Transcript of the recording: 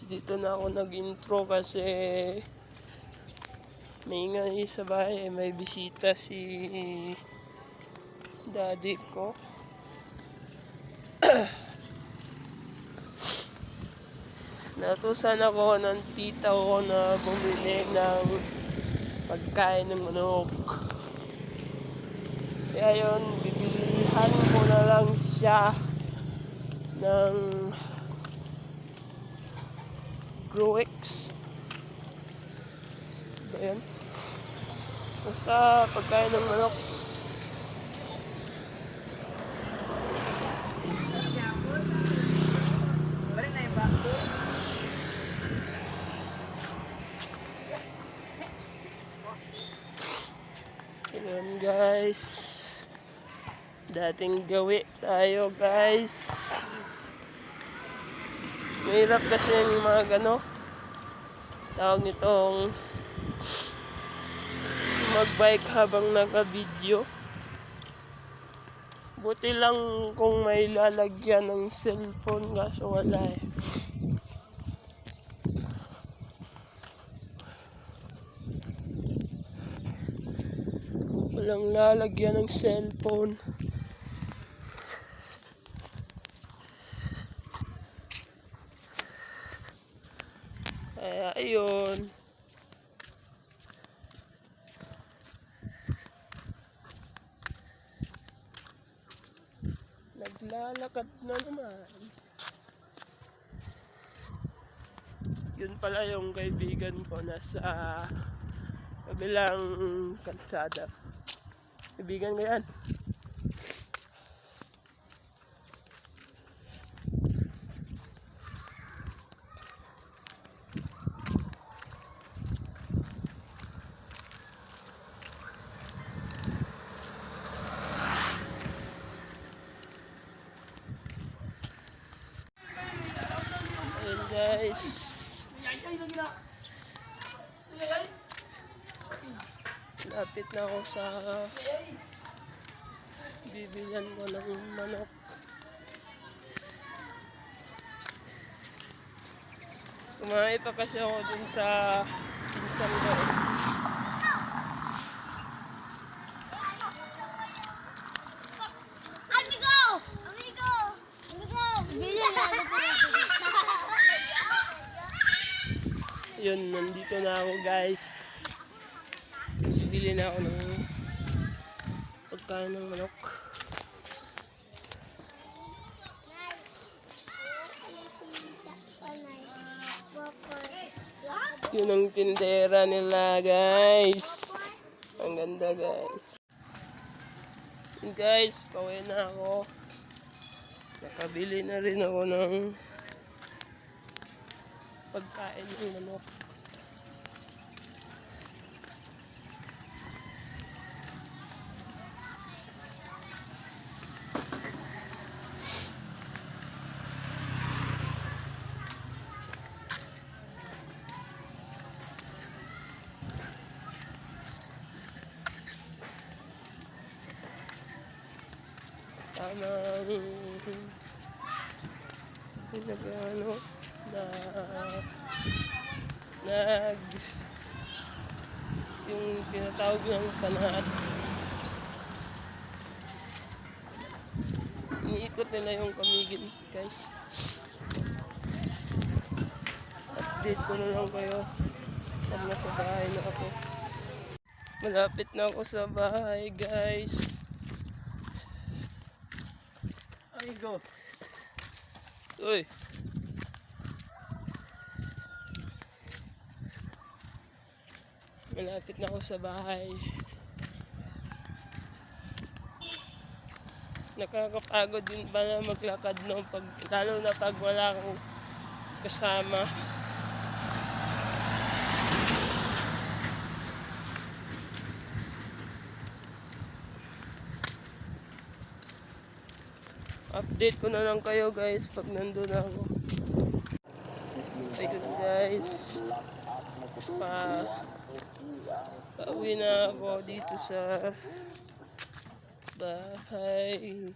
Dito na ako nag-intro kasi may ingay sa bahay, may bisita si daddy ko. Natusan ako ng tita ko na bumili ng pagkain ng manok. Kaya yun, bibilihan ko na lang siya ng Growex. Ayan. Basta pagkain ng manok. Ayan guys. Dating gawi tayo guys. Mahirap kasi yung mga gano. Tawag nitong magbike habang naka-video. Buti lang kung may lalagyan ng cellphone, kaso wala eh. Walang lalagyan ng cellphone. Kaya ayun. Naglalakad na naman. Yun pala yung kaibigan ko nasa kabilang kalsada. Kaibigan ko yan. Ayun guys. Lapit na ako sa bibilihan ko ng manok. Kumain pa kasi ako dun sa pinsan ko eh. Yun, nandito na ako guys. Bibili na ako ng pagkain ng manok. Yun ang tindera nila guys. Ang ganda guys. Yun guys, pauwi na ako. Nakabili na rin ako ng pagkain ng manok. Pinagano yung tinatawag ng panahad. Iniikot nila yung kamigil guys. Update ko na lang kayo pag nasa bahay na ako. Malapit na ako sa bahay guys. Ay go. Uy. Malapit na ako sa bahay. Nakakapagod din pala maglakad no, lalo na pag wala akong kasama. Update ko na lang kayo guys pag nandun ako. Ayun guys. Pauwi na ako dito sa bahay.